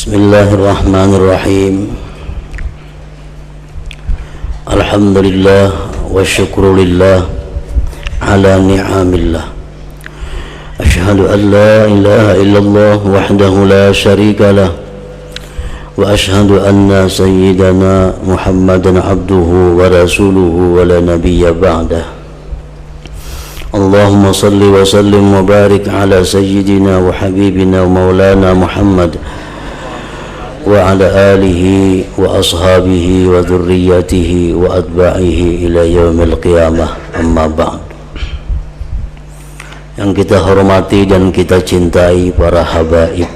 Bismillahirrahmanirrahim. Alhamdulillah wa syukrulillah ala ni'amillah. Ashhadu an la ilaha illallah wahdahu la syarika lah. Wa ashhadu anna sayyidana Muhammadan abduhu wa rasuluhu wa la nabiyya ba'dah. Allahumma salli wa sallim wa barik ala sayyidina wa habibina wa maulana Muhammad wa ala alihi wa ashabihi wa dhurriyyatihi wa atba'ihi ila yaumil qiyamah, amma ba'd. Yang kita hormati dan kita cintai para habaib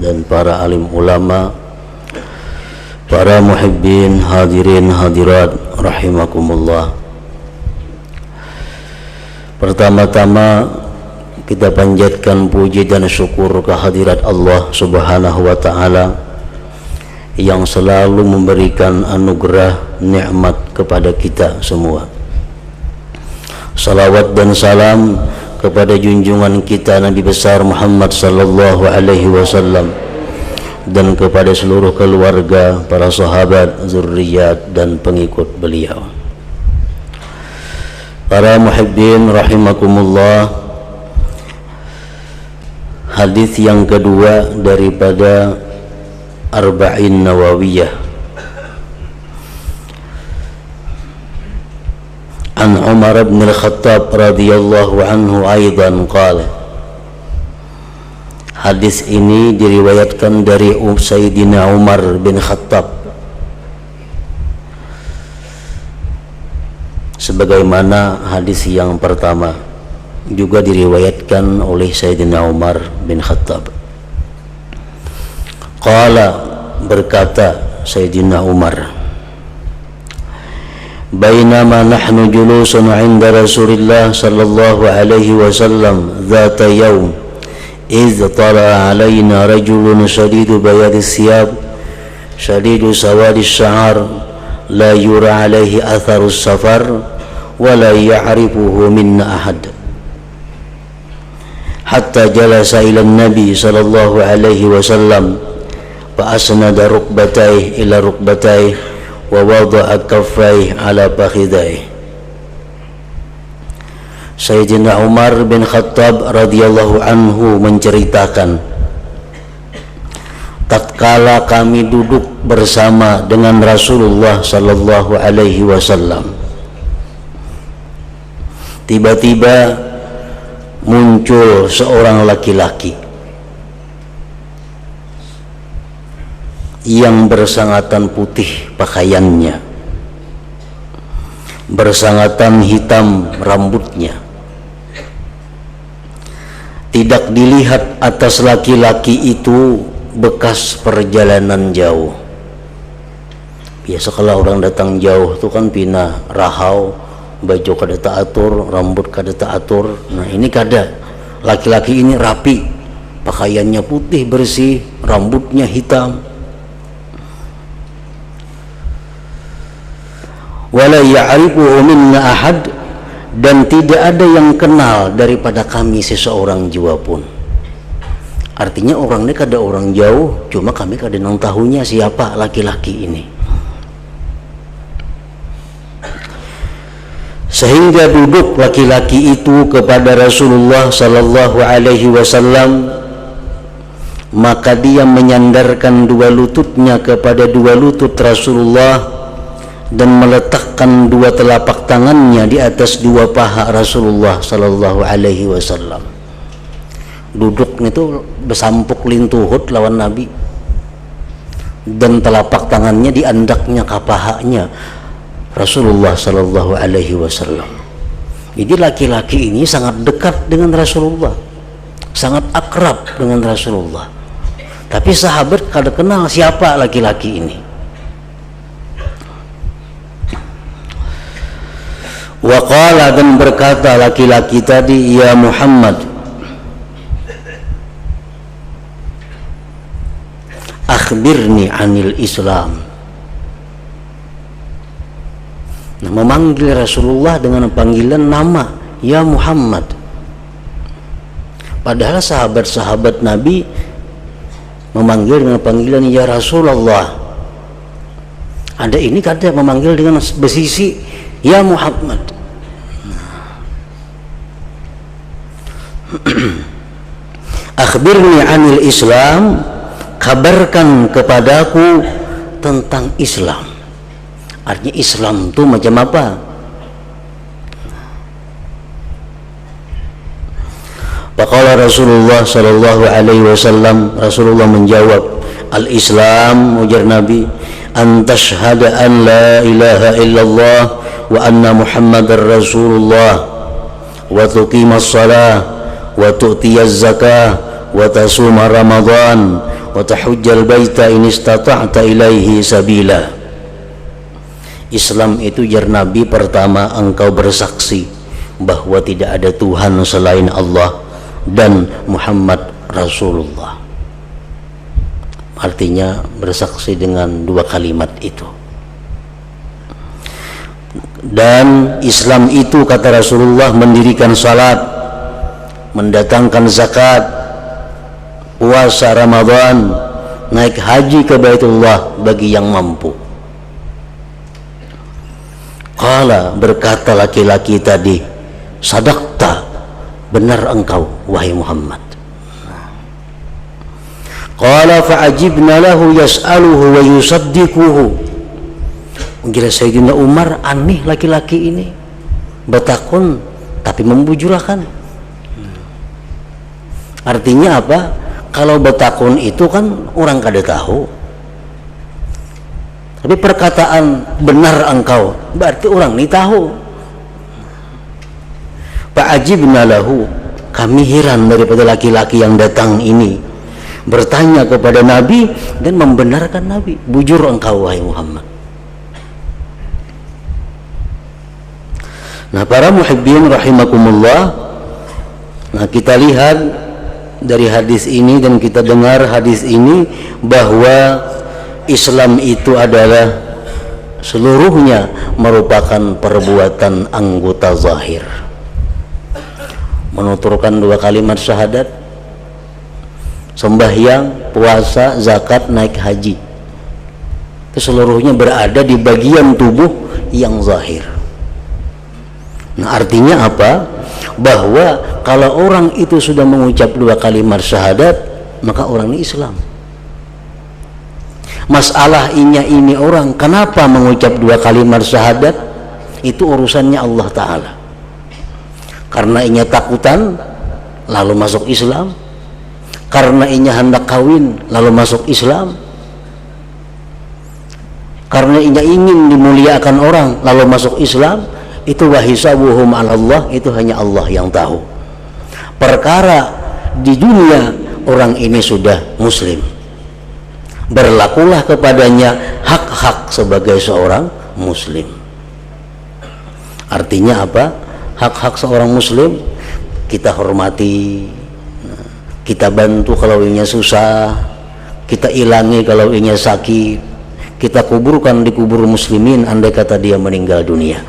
dan para alim ulama, para muhibbin, hadirin hadirat rahimakumullah. Pertama-tama kita panjatkan puji dan syukur kehadirat Allah Subhanahu wa ta'ala yang selalu memberikan anugerah nikmat kepada kita semua. Salawat dan salam kepada junjungan kita Nabi besar Muhammad sallallahu alaihi wasallam dan kepada seluruh keluarga, para sahabat, zurriyat dan pengikut beliau. Para muhibbin rahimakumullah, hadis yang kedua daripada Arba'in Nawawiyah. An Umar bin Al-Khattab radhiyallahu anhu aidan qala. Hadis ini diriwayatkan dari Sayyidina Umar bin Khattab sebagaimana hadis yang pertama juga diriwayatkan oleh Sayyidina Umar bin Khattab. Qala, berkata Sayyidina Umar, bainama nahnu julusun 'inda Rasulillah sallallahu alaihi wasallam dhata yawm idh tala 'alaina rajulun shadidu bayadi siyab shadidu sawadi sya'ar la yura 'alaihi atharus safar wa la ya'rifuhu minna ahad. Hatta jalasa ila Nabi sallallahu alaihi wasallam fa asnada rukbatayhi ila rukbatayhi wa wada'a kaffayhi ala fakhidayhi. Sayyidina Umar bin Khattab radhiyallahu anhu menceritakan, tatkala kami duduk bersama dengan Rasulullah sallallahu alaihi wasallam, tiba-tiba muncul seorang laki-laki yang bersangatan putih pakaiannya, bersangatan hitam rambutnya. Tidak dilihat atas laki-laki itu bekas perjalanan jauh. Biasa kalau orang datang jauh itu kan pina rahau, baju kada taatur, rambut kada taatur. Nah ini kada, laki-laki ini rapi, pakaiannya putih bersih, rambutnya hitam. Wala ya'rifu minna ahad, dan tidak ada yang kenal daripada kami seseorang jua pun. Artinya orang ini kada orang jauh, cuma kami kada nang tahunya siapa laki-laki ini. Sehingga duduk laki-laki itu kepada Rasulullah sallallahu alaihi wasallam, maka dia menyandarkan dua lututnya kepada dua lutut Rasulullah dan meletakkan dua telapak tangannya di atas dua paha Rasulullah sallallahu alaihi wasallam. Duduk itu besampuk lintuhut lawan Nabi dan telapak tangannya di andaknya ke pahanya Rasulullah sallallahu alaihi wasallam. Jadi laki-laki ini sangat dekat dengan Rasulullah, sangat akrab dengan Rasulullah. Tapi sahabat kada kenal siapa laki-laki ini. Wa qala, dan berkata laki-laki tadi, ya Muhammad, akhbirni anil Islam. Nah, memanggil Rasulullah dengan panggilan nama, ya Muhammad. Padahal sahabat-sahabat Nabi memanggil dengan panggilan ya Rasulullah. Ada ini kada memanggil dengan bersisi ya Muhammad. Akhbirni anil Islam, kabarkan kepadaku tentang Islam. Artinya Islam itu macam apa? Faqala Rasulullah sallallahu alaihi wasallam, Rasulullah menjawab, al-Islam, ujar Nabi, an tashhada an la ilaha illallah wa anna Muhammadar Rasulullah wa tuqimas shalah wa tu'tiyaz zakah wa tasuma Ramadan wa tahujjal baita in istata'ta ilaihi sabila. Islam itu, jar Nabi, pertama engkau bersaksi bahwa tidak ada Tuhan selain Allah dan Muhammad Rasulullah. Artinya bersaksi dengan dua kalimat itu. Dan Islam itu, kata Rasulullah, mendirikan salat, mendatangkan zakat, puasa Ramadan, naik haji ke Baitullah bagi yang mampu. Qala, berkata laki-laki tadi, sadaqta, benar engkau wahai Muhammad. Qala fa'ajibna lahu yas'aluhu wa yusaddiquhu. Kira Sayyidina Umar, aneh laki-laki ini, bertakun tapi membujurakan. Artinya apa? Kalau bertakun itu kan orang kada tahu, tapi perkataan benar engkau berarti orang ini tahu. Fa'ajibna lahu, kami heran daripada laki-laki yang datang ini, bertanya kepada Nabi dan membenarkan Nabi. Bujur engkau wahai Muhammad. Nah, para muhibbin rahimakumullah, nah kita lihat dari hadis ini dan kita dengar hadis ini bahwa Islam itu adalah seluruhnya merupakan perbuatan anggota zahir. Menuturkan dua kalimat syahadat, sembahyang, puasa, zakat, naik haji, itu seluruhnya berada di bagian tubuh yang zahir. Nah, artinya apa? Bahwa kalau orang itu sudah mengucap dua kalimat syahadat, maka orang ini Islam. Masalah ini orang kenapa mengucap dua kalimat syahadat, itu urusannya Allah Ta'ala. Karena inya takutan lalu masuk Islam, karena inya hendak kawin lalu masuk Islam, karena inya ingin dimuliakan orang lalu masuk Islam, itu wahisabuhum 'ala Allah, itu hanya Allah yang tahu. Perkara di dunia orang ini sudah muslim, berlakulah kepadanya hak-hak sebagai seorang muslim. Artinya apa? Hak-hak seorang muslim kita hormati, kita bantu kalau inya susah, kita ilangi kalau inya sakit, kita kuburkan di kubur muslimin andai kata dia meninggal dunia.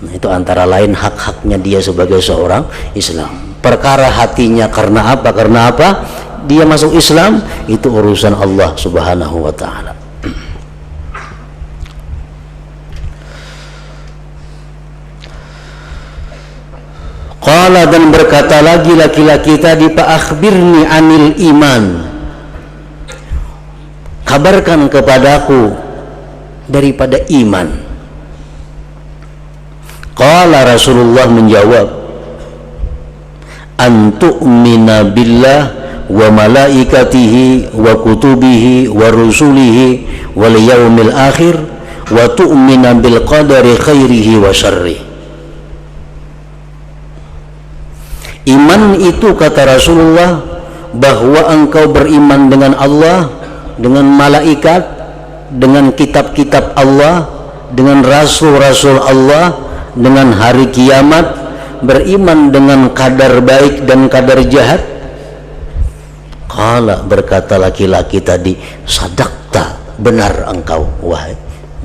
Nah, itu antara lain hak-haknya dia sebagai seorang Islam. Perkara hatinya karena apa? Karena apa dia masuk Islam, itu urusan Allah Subhanahu wa ta'ala. Qala, dan berkata lagi laki-laki tadi, fa akhbirni anil iman, kabarkan kepadaku daripada iman. Qala, Rasulullah menjawab, an tu'mina billah wa malaikatihi wa kutubihi wa rusulihi wal yaumil akhir wa tu'mina bil qadari khairihi wa syarrihi. Iman itu, kata Rasulullah, bahwa engkau beriman dengan Allah, dengan malaikat, dengan kitab-kitab Allah, dengan rasul-rasul Allah, dengan hari kiamat, beriman dengan kadar baik dan kadar jahat. Qala, berkata laki-laki tadi, sadaqta, benar engkau wahai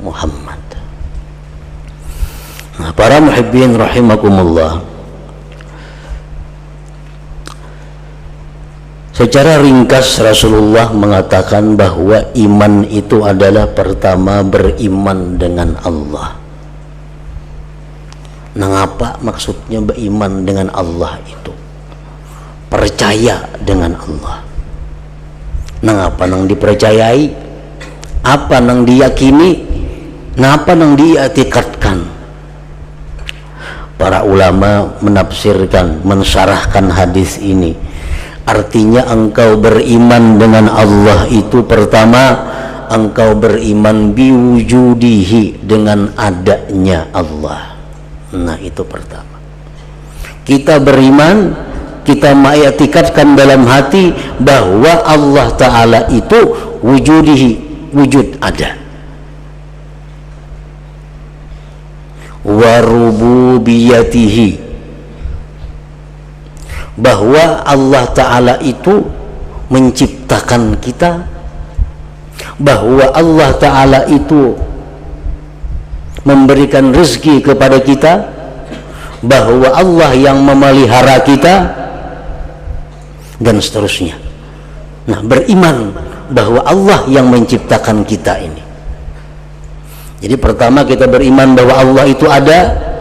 Muhammad. Nah, para muhibbin rahimakumullah, Secara ringkas Rasulullah mengatakan bahwa iman itu adalah pertama beriman dengan Allah. Nah, apa maksudnya beriman dengan Allah itu? Percaya dengan Allah. Nah, apa nang dipercayai? Apa nang diyakini? Nah, apa nang diiktikadkan? Para ulama menafsirkan, mensyarahkan hadis ini. Artinya engkau beriman dengan Allah itu pertama engkau beriman biwujudihi, dengan adanya Allah. Nah, itu pertama. Kita beriman, kita mengiktikadkan dalam hati bahwa Allah Ta'ala itu wujudihi, wujud ada, wa rububiyatihi, bahwa Allah Ta'ala itu menciptakan kita, bahwa Allah Ta'ala itu memberikan rezeki kepada kita, bahwa Allah yang memelihara kita, dan seterusnya. Nah, beriman bahwa Allah yang menciptakan kita ini. Jadi pertama kita beriman bahwa Allah itu ada.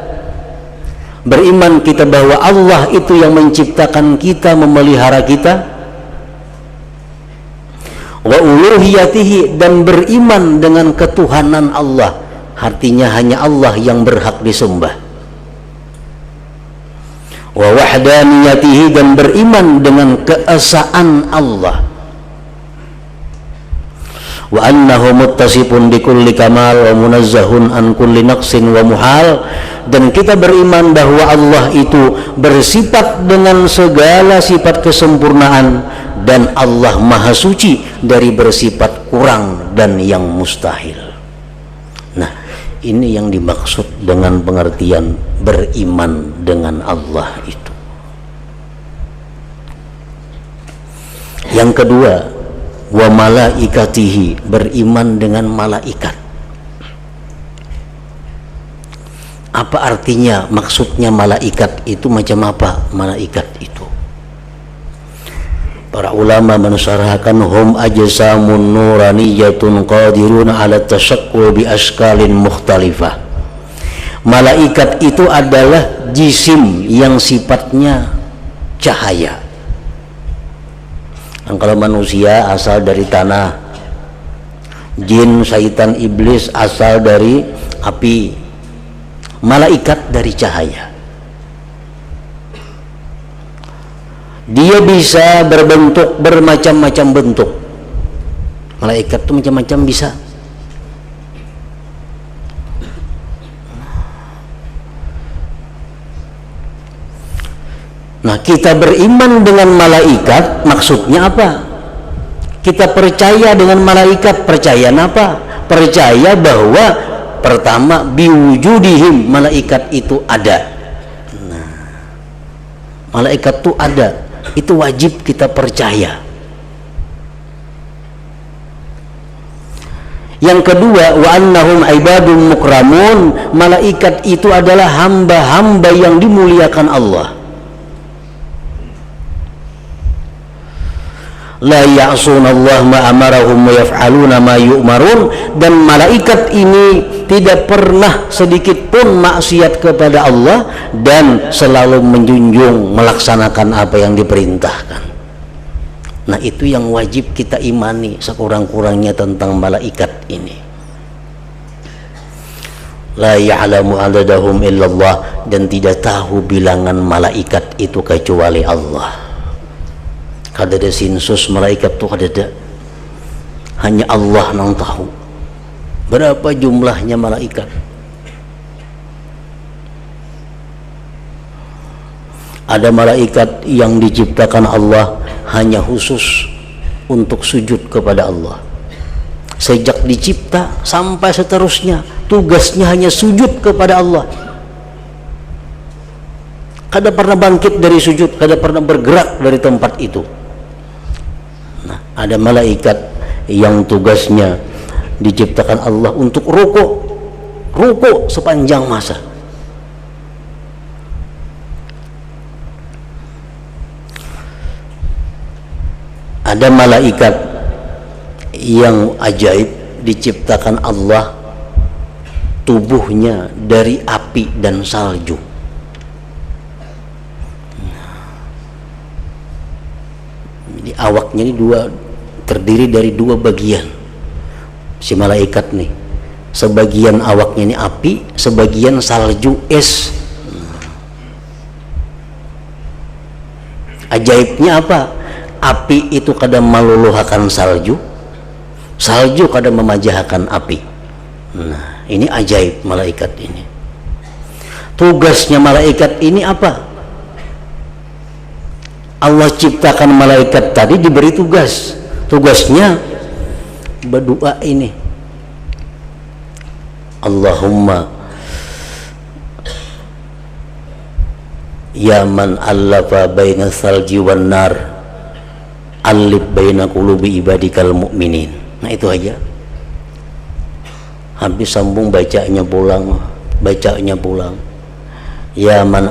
Beriman kita bahwa Allah itu yang menciptakan kita, memelihara kita. Wa uluhiyatihi, dan beriman dengan ketuhanan Allah. Artinya hanya Allah yang berhak disembah. Wa wahdaniyatihi, dan beriman dengan keesaan Allah. Wa annahu muttasifun bikulli kamal wa munazzahun an kulli naqsin wa muhal, dan kita beriman bahwa Allah itu bersifat dengan segala sifat kesempurnaan dan Allah maha suci dari bersifat kurang dan yang mustahil. Nah, ini yang dimaksud dengan pengertian beriman dengan Allah itu. Yang kedua, wa malaikatihi, beriman dengan malaikat. Apa artinya, maksudnya malaikat itu macam apa? Malaikat itu, para ulama mensyarahkan, hum ajsamun nuraniyatun qadirun ala tashakkul bi askalin mukhtalifah. Malaikat itu adalah jisim yang sifatnya cahaya. Kalau manusia asal dari tanah, jin, syaitan, iblis asal dari api, malaikat dari cahaya. Dia bisa berbentuk bermacam-macam bentuk. Malaikat itu macam-macam bisa. Nah, kita beriman dengan malaikat maksudnya apa? Kita percaya dengan malaikat, percaya apa? Percaya bahwa pertama biwujudihim, malaikat itu ada. Nah, malaikat itu ada, itu wajib kita percaya. Yang kedua, wa annahum ibadun mukramun, malaikat itu adalah hamba-hamba yang dimuliakan Allah. La ya'sunallaha ma amarahum wa yaf'aluna ma yu'marun, dan malaikat ini tidak pernah sedikit pun maksiat kepada Allah dan selalu menjunjung melaksanakan apa yang diperintahkan. Nah, itu yang wajib kita imani sekurang-kurangnya tentang malaikat ini. La ya'lamu adadahum illallah, dan tidak tahu bilangan malaikat itu kecuali Allah. Kada ada sensus malaikat tuh, kada, hanya Allah yang tahu berapa jumlahnya malaikat. Ada malaikat yang diciptakan Allah hanya khusus untuk sujud kepada Allah. Sejak dicipta sampai seterusnya tugasnya hanya sujud kepada Allah. Kada pernah bangkit dari sujud, kada pernah bergerak dari tempat itu. Nah, ada malaikat yang tugasnya diciptakan Allah untuk rukuk sepanjang masa. Ada malaikat yang ajaib diciptakan Allah, tubuhnya dari api dan salju. Jadi awaknya ini terdiri dari dua bagian. Si malaikat nih, sebagian awaknya ini api, sebagian salju es. Ajaibnya apa? Api itu kadang meluluhkan salju, salju kadang memajahkan api. Nah, ini ajaib malaikat ini. Tugasnya malaikat ini apa? Allah ciptakan malaikat tadi diberi tugas. Tugasnya berdoa ini. Allahumma ya man allafa baina salji wan nar alif baina qulubi ibadikal mu'minin. Nah itu aja. Habis sambung bacanya pulang. Ya man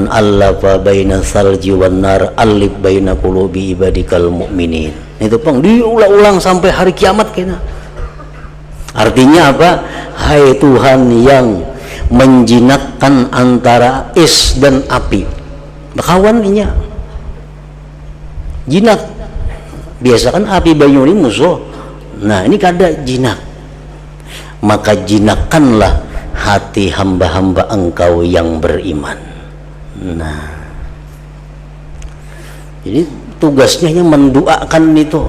allafa baina salji wan nar alif baina qulubi ibadikal mu'minin. Itu pang diulang-ulang sampai hari kiamat kena. Artinya apa? Hai Tuhan yang menjinakkan antara es dan api. Bakawan inya. Jinak. Biasa kan api banyu ini musuh. Nah, ini kada jinak. Maka jinakkanlah hati hamba-hamba Engkau yang beriman. Nah, jadi tugasnya hanya mendoakan itu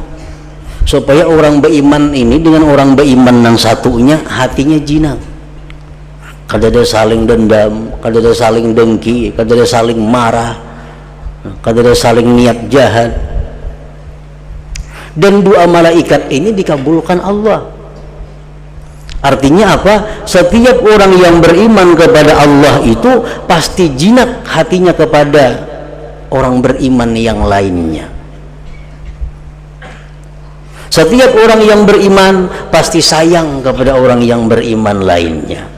supaya orang beriman ini dengan orang beriman yang satunya hatinya jinak. Kada ada saling dendam, kada ada saling dengki, kada ada saling marah, kada ada saling niat jahat. Dan doa malaikat ini dikabulkan Allah. Artinya apa? Setiap orang yang beriman kepada Allah itu pasti jinak hatinya kepada orang beriman yang lainnya. Setiap orang yang beriman pasti sayang kepada orang yang beriman lainnya.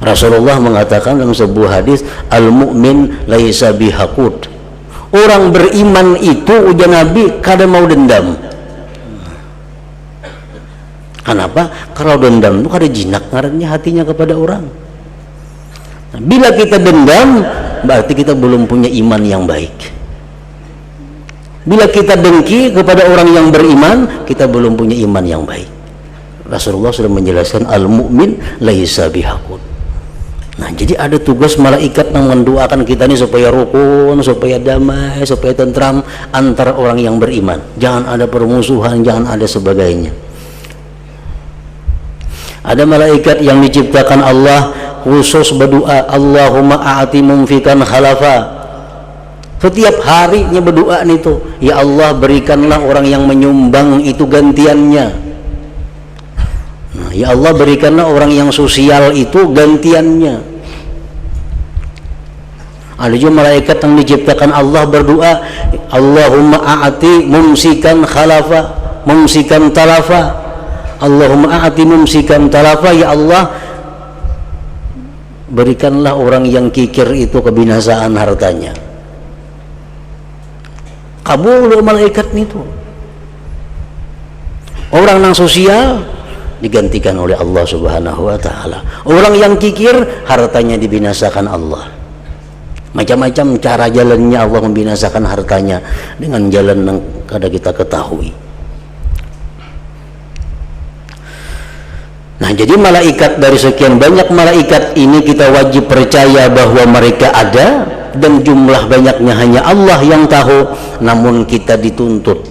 Rasulullah mengatakan dalam sebuah hadis, al-mu'min laisa bihaqud. Orang beriman itu, ujar Nabi, kada mau dendam. Kenapa? Kalau dendam itu kada jinak ngarannya hatinya kepada orang. Nah, bila kita dendam, berarti kita belum punya iman yang baik. Bila kita dengki kepada orang yang beriman, kita belum punya iman yang baik. Rasulullah sudah menjelaskan al-mu'min laisa bihaqud. Nah, jadi ada tugas malaikat yang mendoakan kita ini supaya rukun, supaya damai, supaya tentram antara orang yang beriman. Jangan ada permusuhan, jangan ada sebagainya. Ada malaikat yang diciptakan Allah khusus berdoa, Allahumma a'ti mumfikan khalafa. Setiap harinya berdoa itu, ya Allah berikanlah orang yang menyumbang itu gantiannya. Nah, ya Allah berikanlah orang yang sosial itu gantiannya. Ada juga malaikat yang diciptakan Allah berdoa, Allahumma a'ti mumsikan khalafa, mumsikan talafa. Allahumma a'ti mumsikan talafa, ya Allah berikanlah orang yang kikir itu kebinasaan hartanya. Kabul malaikat itu. Orang yang sosial digantikan oleh Allah Subhanahu wa taala. Orang yang kikir hartanya dibinasakan Allah. Macam-macam cara jalannya Allah membinasakan hartanya dengan jalan yang kada kita ketahui. Nah, jadi malaikat dari sekian banyak malaikat ini kita wajib percaya bahwa mereka ada dan jumlah banyaknya hanya Allah yang tahu, namun kita dituntut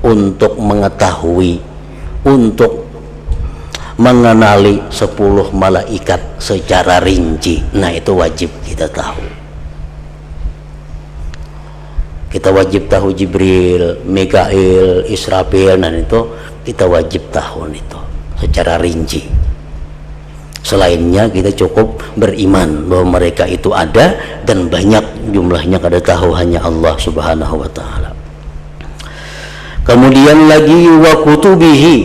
untuk mengetahui, untuk mengenali 10 malaikat secara rinci. Nah, itu wajib kita tahu. Kita wajib tahu Jibril, Mikail, Israfil, dan itu kita wajib tahu itu secara rinci. Selainnya kita cukup beriman bahwa mereka itu ada dan banyak jumlahnya, kada tahu hanya Allah Subhanahu wa taala. Kemudian lagi wa kutubihi,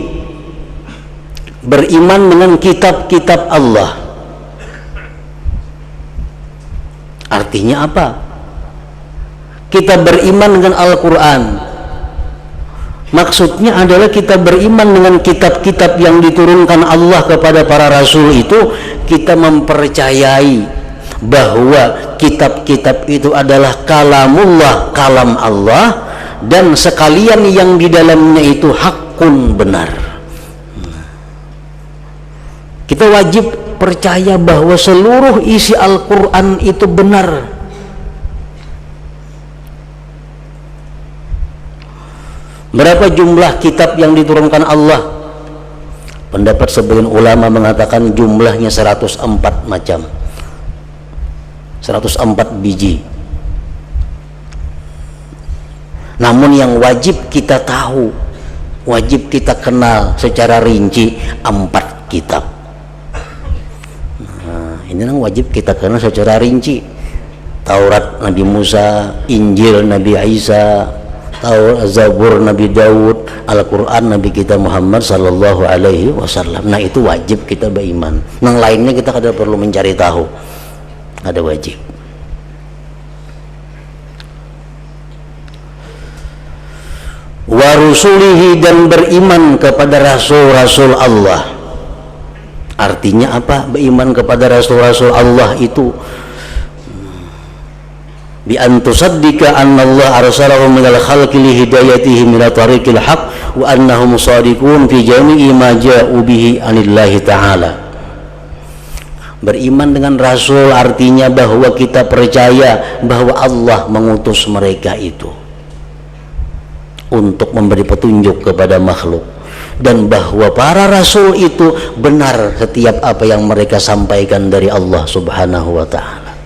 beriman dengan kitab-kitab Allah. Artinya apa? kita beriman dengan Al-Quran. Maksudnya adalah kita beriman dengan kitab-kitab yang diturunkan Allah kepada para rasul itu, kita mempercayai bahwa kitab-kitab itu adalah kalamullah, kalam Allah, dan sekalian yang di dalamnya itu hakun, benar. Kita wajib percaya bahwa seluruh isi Al-Quran itu benar. Berapa jumlah kitab yang diturunkan Allah? Pendapat sebagian ulama mengatakan jumlahnya 104 macam, 104 biji. Namun yang wajib kita tahu, wajib kita kenal secara rinci 4 kitab. Nah, ini yang wajib kita kenal secara rinci. Taurat Nabi Musa, Injil Nabi Isa, Zabur Nabi Daud, Al-Quran Nabi kita Muhammad sallallahu alaihi wasallam. Nah, itu wajib kita beriman. Yang lainnya kita kada perlu mencari tahu, ada wajib. Wa rusulihi, dan beriman kepada rasul-rasul Allah. Artinya apa? Beriman kepada rasul-rasul Allah itu bi an tusaddika anna Allah arsalahum minal khalqi li hidayatihim ila tariqil haq wa annahum shadiqun fi jami'i ma ja'u bihi anillahi ta'ala. Beriman dengan rasul artinya bahwa kita percaya bahwa Allah mengutus mereka itu untuk memberi petunjuk kepada makhluk, dan bahwa para rasul itu benar setiap apa yang mereka sampaikan dari Allah Subhanahu wa ta'ala.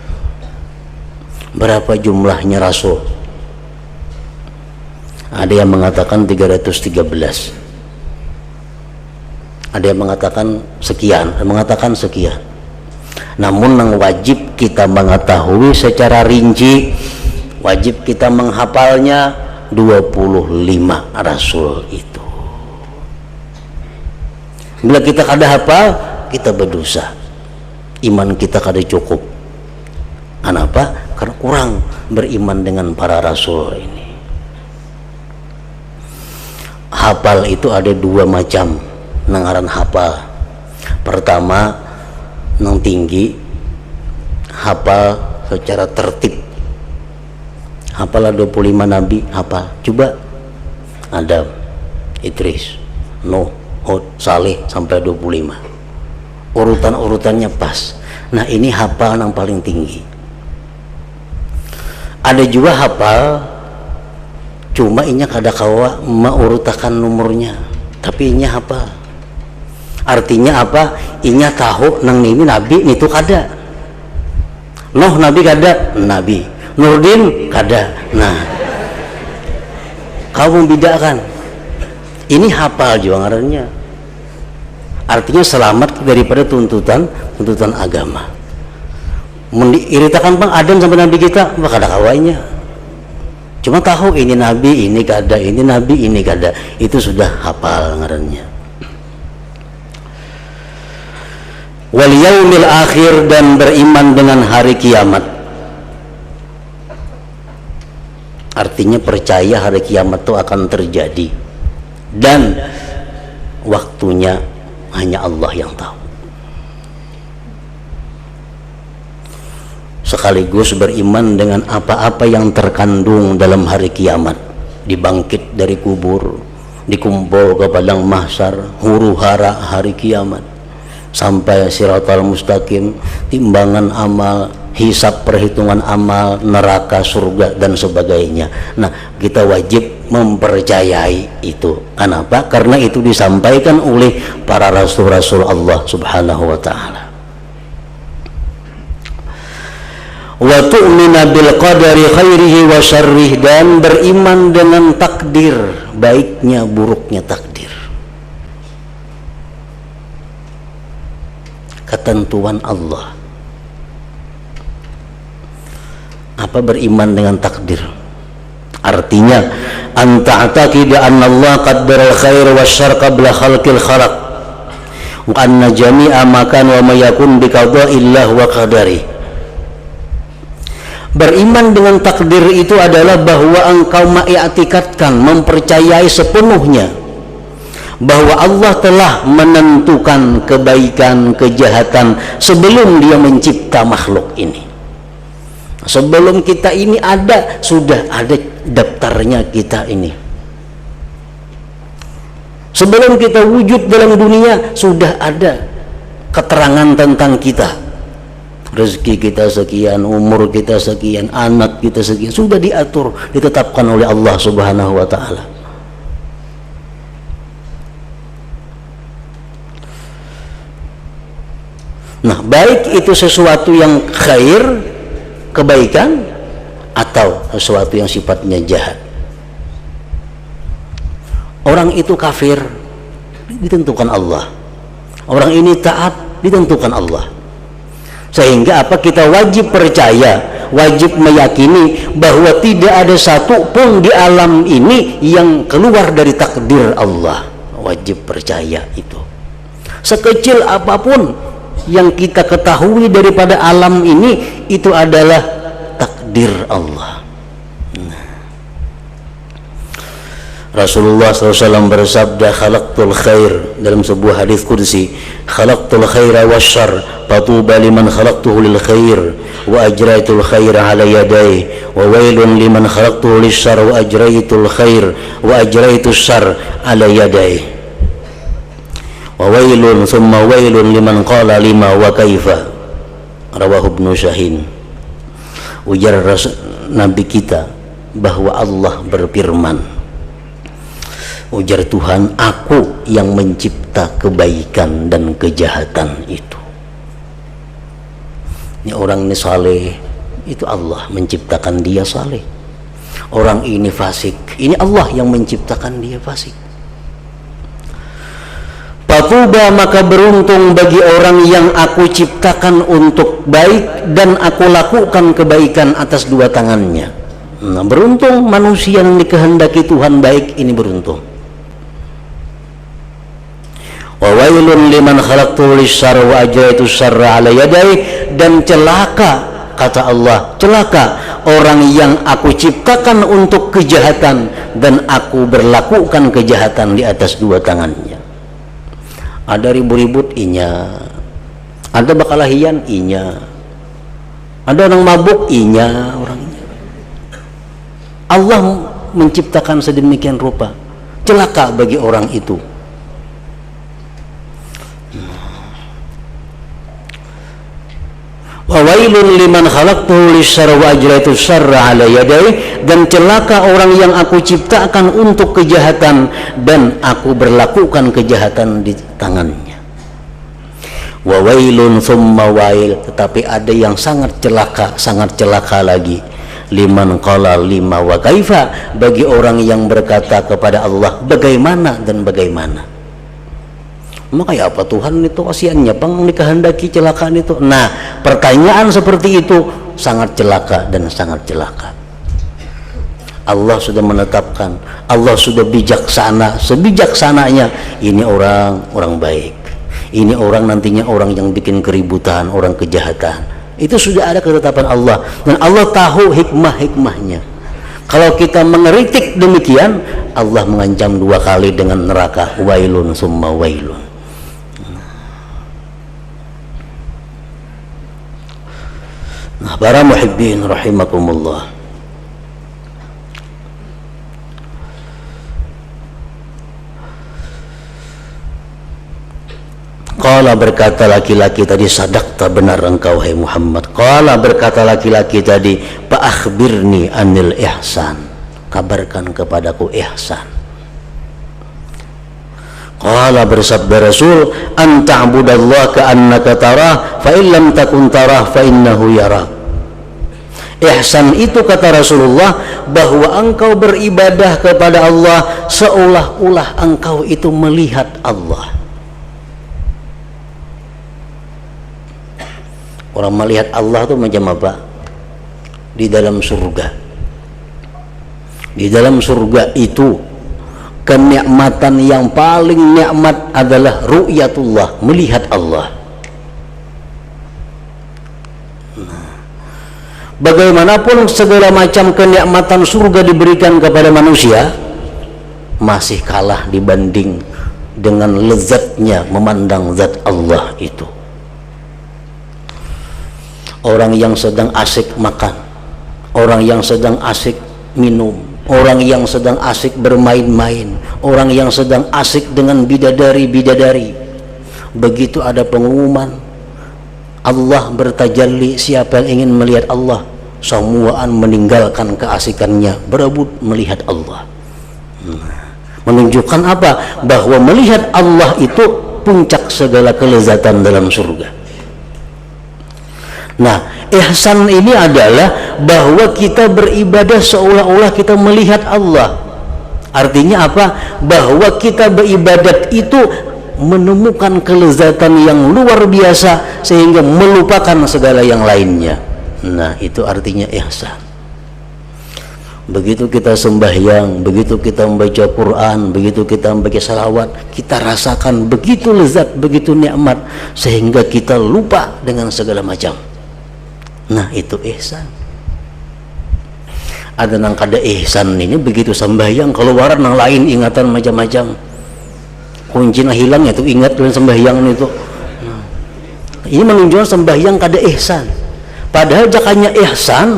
Berapa jumlahnya rasul? Ada yang mengatakan 313, ada yang mengatakan sekian, ada yang mengatakan sekian. Namun yang wajib kita mengetahui secara rinci, wajib kita menghafalnya 25 rasul itu. Bila kita kada hafal, kita berdosa, iman kita kada cukup. Kenapa? Karena kurang beriman dengan para rasul ini. Hafal itu ada 2 macam ngaran hafal. Pertama, nang tinggi, hafal secara tertib. Hafal 25 nabi, hafal. Coba Adam, Idris, Nuh, Hud, Saleh sampai 25. Urutan-urutannya pas. Nah, ini hafal yang paling tinggi. Ada juga hafal cuma inya kada kawa meurutakan nomornya, tapi inya hafal. Artinya apa? Inya tahu nang ini nabi itu kada. Nuh nabi kada, nabi. Nurdin kada. Nah, kamu bedakan. Ini hafal juga ngarannya. Artinya selamat daripada tuntutan agama. Iritakan bang Adam sampai nabi kita, maka ada kawainya. Cuma tahu ini nabi, ini kada, ini nabi, ini kada. Itu sudah hafal ngarannya. Wal yaumil akhir, dan beriman dengan hari kiamat. Artinya percaya hari kiamat itu akan terjadi, dan waktunya hanya Allah yang tahu. Sekaligus beriman dengan apa-apa yang terkandung dalam hari kiamat, dibangkit dari kubur, dikumpul ke padang mahsyar, huru hara hari kiamat, sampai siratal mustaqim, timbangan amal, hisab perhitungan amal, neraka, surga, dan sebagainya. Nah, kita wajib mempercayai itu. Kenapa? Karena itu disampaikan oleh para rasul-rasul Allah Subhanahu wa ta'ala. Wa tu'mina bil qadari khairihi wa syarrih, dan beriman dengan takdir, baiknya buruknya takdir, ketentuan Allah. Apa beriman dengan takdir? Artinya anta ataqida anna Allah qaddara al-khair wa syarr qabla khalqil khalaq wa anna jami'a ma kana wa ma yakun bi qada'illah wa qadari. Beriman dengan takdir itu adalah bahwa engkau mengiktikadkan, mempercayai sepenuhnya bahwa Allah telah menentukan kebaikan, kejahatan sebelum dia mencipta makhluk ini. Sebelum kita ini ada, sudah ada daftarnya kita ini. Sebelum kita wujud dalam dunia, sudah ada keterangan tentang kita. Rezeki kita sekian, umur kita sekian, anak kita sekian, sudah diatur, ditetapkan oleh Allah Subhanahu wa ta'ala. Nah, baik itu sesuatu yang khair, kebaikan, atau sesuatu yang sifatnya jahat. Orang itu kafir, ditentukan Allah. Orang ini taat, ditentukan Allah. Sehingga apa, kita wajib percaya, wajib meyakini bahwa tidak ada satu pun di alam ini yang keluar dari takdir Allah. Wajib percaya itu. Sekecil apapun yang kita ketahui daripada alam ini, itu adalah takdir Allah. Rasulullah SAW bersabda, khalaqtul khair, dalam sebuah hadis qudsi, khalaqtul khaira wasyarr, fatuba liman khalaqtuhu lil khair wa ajraitul khaira ala yadai, wa wailun liman khalaqtuhu lisyarr wa ajraitul khair wa ajraitus syarr ala yadai, wa wailun thumma wailun liman qala lima wa kaifa. Rawahu Ibnu Syahin. Ujar Nabi kita bahwa Allah berfirman, ujar Tuhan, aku yang mencipta kebaikan dan kejahatan itu. Ini orang ini saleh, itu Allah menciptakan dia saleh. Orang ini fasik, ini Allah yang menciptakan dia fasik. Fatuba, maka beruntung bagi orang yang aku ciptakan untuk baik dan aku lakukan kebaikan atas dua tangannya. Nah, beruntung manusia yang dikehendaki Tuhan baik, ini beruntung. Wa wailun liman khalaqtu lisyarra wa ajraitu syarra ala yadai, dan celaka, kata Allah, celaka orang yang aku ciptakan untuk kejahatan dan aku berlakukan kejahatan di atas dua tangannya. Ada ribut-ribut, inya. Ada bakalahian, inya. Ada orang mabuk, inya orangnya. Allah menciptakan sedemikian rupa. Celaka bagi orang itu. Wa wailun liman khalaqtuhu lisyarra wa ajraitu syarra ala yadai, dan celaka orang yang aku ciptakan untuk kejahatan dan aku berlakukan kejahatan di tangannya. Wa wailun thumma wail, tetapi ada yang sangat celaka lagi, liman qala lima wa kaifa, bagi orang yang berkata kepada Allah bagaimana dan bagaimana. Maka ya apa, Tuhan itu kasihannya bang dikehendaki celakaan itu. Nah, pertanyaan seperti itu sangat celaka dan sangat celaka. Allah sudah menetapkan, Allah sudah bijaksana, sebijaksananya ini orang baik, ini orang nantinya orang yang bikin keributan, orang kejahatan. Itu sudah ada ketetapan Allah, dan Allah tahu hikmah-hikmahnya. Kalau kita mengeritik demikian, Allah mengancam dua kali dengan neraka, wailun summa wailun. Nah, para muhibbin rahimakumullah, qala, berkata laki-laki tadi, sadaqta, benar engkau hai Muhammad. Qala, berkata laki-laki tadi, fa akhbirni anil ihsan, kabarkan kepadaku ihsan. Qala, bersabda Rasul, an ta'budallaha ka'annaka tarah, fa in lam takun tarah fa innahu yarak. Ihsan itu, kata Rasulullah, bahwa engkau beribadah kepada Allah seolah-olah engkau itu melihat Allah. Orang melihat Allah itu macam apa? Di dalam surga. Di dalam surga itu kenikmatan yang paling nikmat adalah ru'yatullah, melihat Allah. Bagaimanapun segala macam kenikmatan surga diberikan kepada manusia, masih kalah dibanding dengan lezatnya memandang zat Allah itu. Orang yang sedang asik makan, orang yang sedang asik minum, orang yang sedang asik bermain-main, orang yang sedang asik dengan bidadari-bidadari, begitu ada pengumuman Allah bertajalli, siapa yang ingin melihat Allah, semuaan meninggalkan keasikannya berebut melihat Allah. Menunjukkan apa? Bahwa melihat Allah itu puncak segala kelezatan dalam surga. Nah, ihsan ini adalah bahwa kita beribadah seolah-olah kita melihat Allah. Artinya apa? Bahwa kita beribadat itu menemukan kelezatan yang luar biasa sehingga melupakan segala yang lainnya. Nah, itu artinya ihsan. Begitu kita sembahyang, begitu kita membaca Quran, begitu kita membaca salawat, kita rasakan begitu lezat, begitu nikmat sehingga kita lupa dengan segala macam. Nah, itu ihsan. Ada nang kada ihsan ini begitu sembahyang keluaran nang lain ingatan macam-macam. Kuncinya hilang itu ingat dengan sembahyang itu. Ini menunjukkan sembahyang kada ihsan. Padahal jakanya ihsan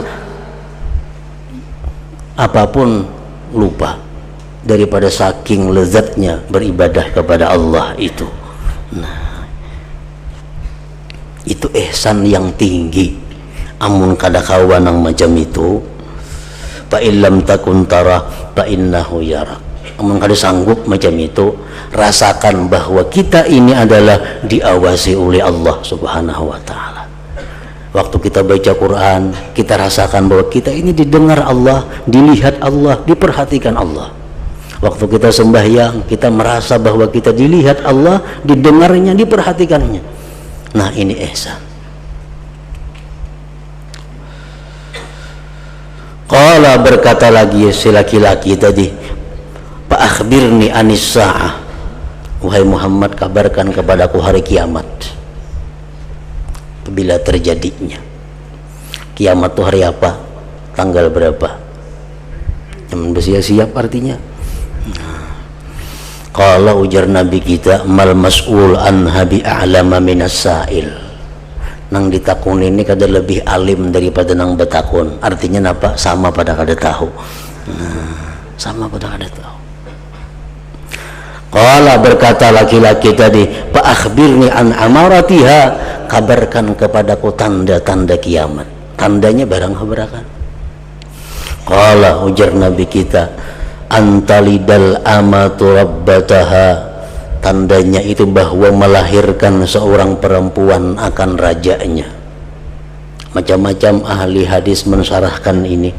apapun lupa daripada saking lezatnya beribadah kepada Allah itu. Nah, itu ihsan yang tinggi. Amun kada kawan yang macam itu, fa illam takun tara fa innahu yarak. Amun kada sanggup macam itu, rasakan bahwa kita ini adalah diawasi oleh Allah Subhanahu wa ta'ala. Waktu kita baca Quran, kita rasakan bahwa kita ini didengar Allah, dilihat Allah, diperhatikan Allah. Waktu kita sembahyang, kita merasa bahwa kita dilihat Allah, didengarnya, diperhatikannya. Nah, ini ihsan. Qala, berkata lagi si laki-laki tadi, fa akhbirni anis sa'ah, wahai Muhammad, kabarkan kepadaku hari kiamat, bila terjadinya. Kiamat itu hari apa, tanggal berapa, yang bersiap-siap artinya. Kalau ujar Nabi kita, mal mas'ul anha bi a'lama minas sa'il, nang ditakun ini kada lebih alim daripada nang betakun. Artinya apa? Sama pada kada tahu. Sama pada kada tahu. Qala, berkata laki-laki tadi, fa akhbirni an amaratiha, kabarkan kepadaku tanda-tanda kiamat. Tandanya barang berapa? Qala, ujar Nabi kita, antalidal amatu rabbataha, tandanya itu bahwa melahirkan seorang perempuan akan rajanya. Macam-macam ahli hadis mensyarahkan ini.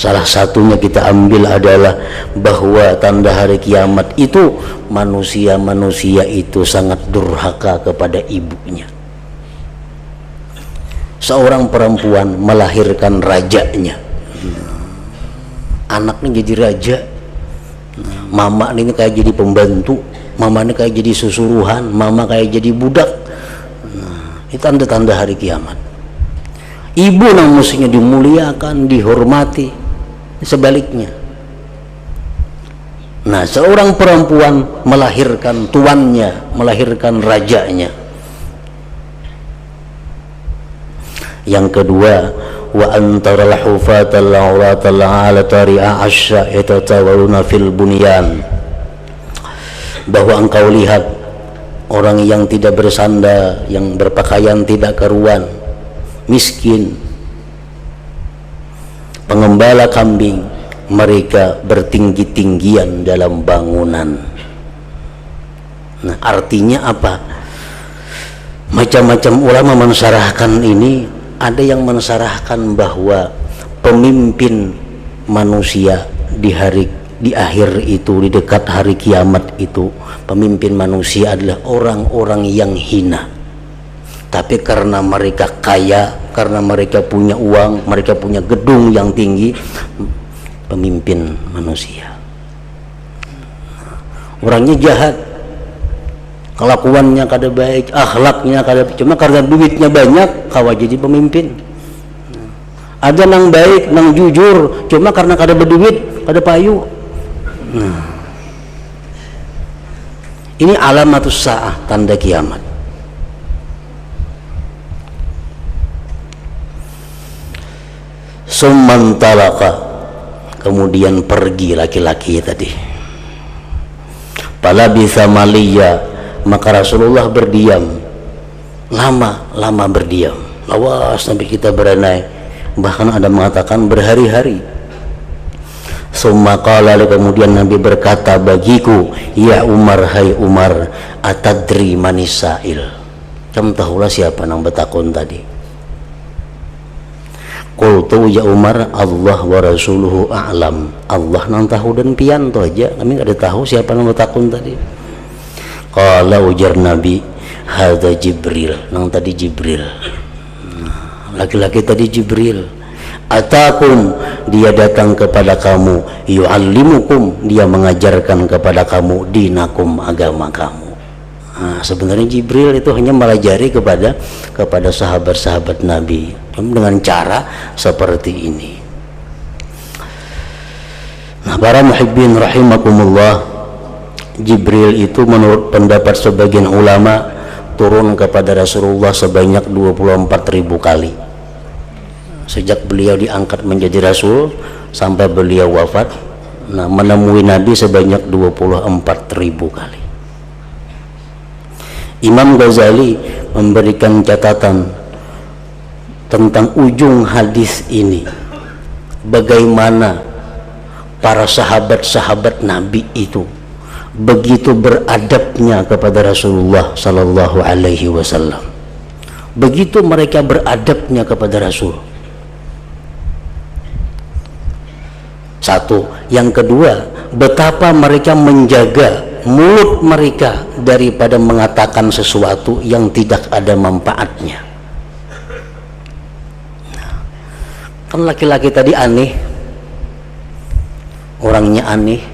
Salah satunya kita ambil adalah bahwa tanda hari kiamat itu manusia-manusia itu sangat durhaka kepada ibunya. Seorang perempuan melahirkan rajanya, anaknya jadi raja, mama ini kayak jadi pembantu, mama ini kayak jadi susuruhan, mama kayak jadi budak. Ini tanda-tanda hari kiamat. Ibu yang mestinya dimuliakan, dihormati, sebaliknya. Nah, seorang perempuan melahirkan tuannya, melahirkan rajanya. Yang kedua, wa antara al-hufatal auratal alata ri'a asya yatatawaluna fil bunyan, bahwa engkau lihat orang yang tidak bersandar, yang berpakaian tidak karuan, miskin, pengembala kambing, mereka bertinggi-tinggian dalam bangunan. Nah, artinya apa? Macam-macam ulama mensyarahkan ini. Ada yang mensyarahkan bahwa pemimpin manusia di akhir itu, di dekat hari kiamat itu, pemimpin manusia adalah orang-orang yang hina. Tapi karena mereka kaya, karena mereka punya uang, mereka punya gedung yang tinggi, pemimpin manusia. Orangnya jahat, kelakuannya kada baik, akhlaknya kada baik, cuma karena duitnya banyak kawa jadi pemimpin. Ada nang baik, nang jujur, cuma karena kada berduit, kada payu. Nah, ini alamatus sa'ah, tanda kiamat. Summan talaka, kemudian pergi laki-laki tadi. Pala bisa maliya, maka Rasulullah berdiam, lama berdiam, lawas sampai kita beranai, bahkan ada mengatakan berhari-hari. Summa qala, kemudian Nabi berkata bagiku, ya Umar, hai Umar, atadri manisail, kamu tahulah siapa nang betakun tadi? Qultu ya Umar, Allah wa rasuluhu a'lam, Allah nang tahu dan pian tu aja, kami ada tahu siapa nang betakun tadi. Qala, ujar Nabi, hadza Jibril, nang tadi Jibril, laki-laki tadi Jibril. Atakum, dia datang kepada kamu, yu'allimukum, dia mengajarkan kepada kamu, dinakum, agama kamu. Nah, sebenarnya Jibril itu hanya melajari kepada sahabat-sahabat Nabi dengan cara seperti ini. Nah, para muhibbin rahimakumullah, Jibril itu menurut pendapat sebagian ulama turun kepada Rasulullah sebanyak 24.000 kali sejak beliau diangkat menjadi Rasul sampai beliau wafat. Nah, menemui Nabi sebanyak 24.000 kali. Imam Ghazali memberikan catatan tentang ujung hadis ini, bagaimana para sahabat-sahabat Nabi itu begitu beradabnya kepada Rasulullah sallallahu alaihi wasallam, begitu mereka beradabnya kepada Rasul. Satu, yang kedua, betapa mereka menjaga mulut mereka daripada mengatakan sesuatu yang tidak ada manfaatnya. Kan laki-laki tadi aneh, orangnya aneh,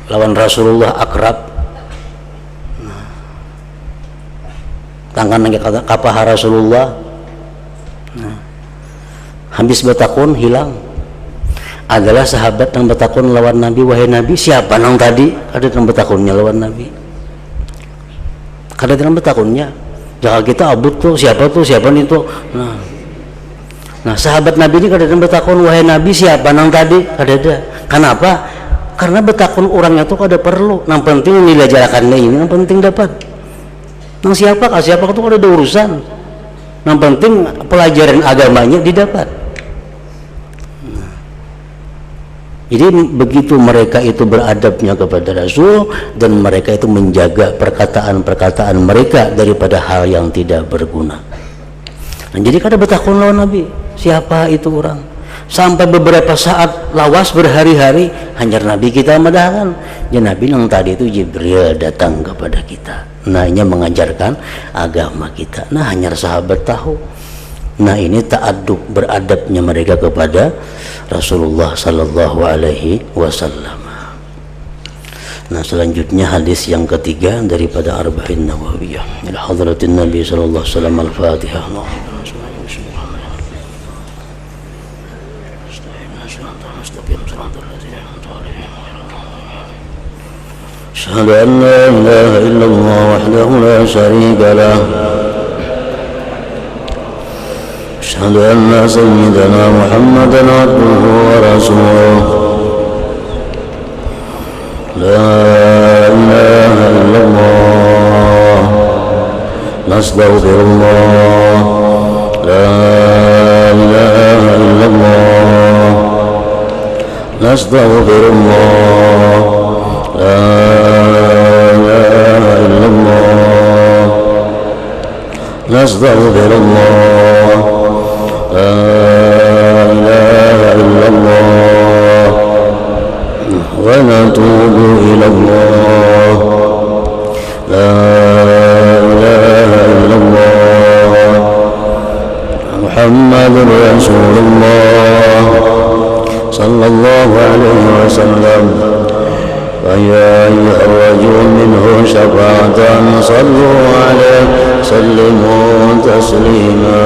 lawan Rasulullah akrab, tangan kata kapah Rasulullah, habis betakun hilang. Adalah sahabat yang betakun lawan Nabi, wahai Nabi, siapa nang tadi? Ada yang betakunnya lawan Nabi, kada yang betakunnya. Jangan kita abut tuh siapa nih tuh. Nah, sahabat Nabi ini kada yang betakun, wahai Nabi, siapa nang tadi? Kada ada. Kenapa? Karena betakun orangnya tuh kada perlu. Yang penting nilai jarakannya ini, yang penting dapat. Nang siapa tuh kada ada urusan. Yang penting pelajaran agamanya didapat. Jadi begitu mereka itu beradabnya kepada Rasul, dan mereka itu menjaga perkataan-perkataan mereka daripada hal yang tidak berguna. Nah, jadi kada betakun lawan Nabi, siapa itu orang? Sampai beberapa saat lawas berhari-hari hanya Nabi kita madahan. Ya Nabi yang tadi itu Jibril datang kepada kita. Nah, ini mengajarkan agama kita. Nah, hanya sahabat tahu. Nah, ini ta'adub, beradabnya mereka kepada Rasulullah sallallahu alaihi wasallam. Nah, selanjutnya hadis yang ketiga daripada Arba'in Nawawiyah. Ila hadratin Nabi sallallahu alaihi wasallam, Al-Fatihah. Asyhadu an la ilaha illallah wahdahu la syarika lah. أشهد أن سيدنا محمدا عبده ورسوله لا إله إلا الله نستغفر الله لا إله إلا الله نستغفر الله لا إله إلا الله نستغفر الله لا إله إلا الله ونتوب إلى الله لا إله إلا الله محمد رسول الله صلى الله عليه وسلم فيا أيها الرجل منه شفاعة صلوا عليه سلموا تسليما